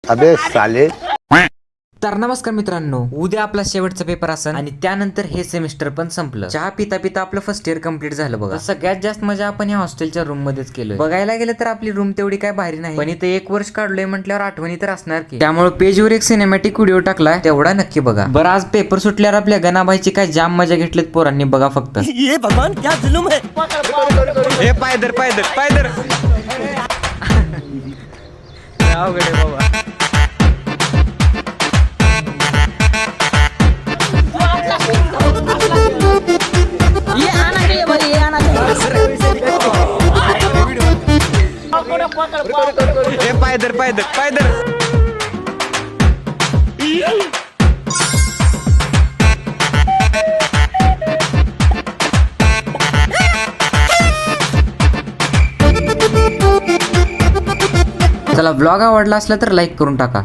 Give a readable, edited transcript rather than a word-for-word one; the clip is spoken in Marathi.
अबे साले. तर नमस्कार मित्रांनो, उद्या आपला शेवटचा पेपर असेल आणि त्यानंतर हे सेमिस्टर पण संपलं. चहा पिता पिता आपलं फर्स्ट इयर कम्प्लीट झालं बघा. सगळ्यात जास्त मजा आपण या हॉस्टेलच्या रूम मध्येच केलोय. बघायला गेलं तर आपली रूम तेवढी काय भारी नाही, पण इथे 1 वर्ष काढलोय म्हटल्यावर आठवणी तर असणार की. त्यामुळे पेजवर एक सिनेमॅटिक व्हिडिओ टाकलाय, तेवढा नक्की बघा. बरं, आज पेपर सुटल्यावर आपल्या गणाबाईची काय जाम मजा घेतलीत पोरांनी बघा फक्त. ये भगवान क्या जुलुम है. हे पायदर पायदर पायदर अवघड आहे बाबा. हे पायदर पायदर पायदर. चला, ब्लॉग आवडला असला तर लाईक करून टाका.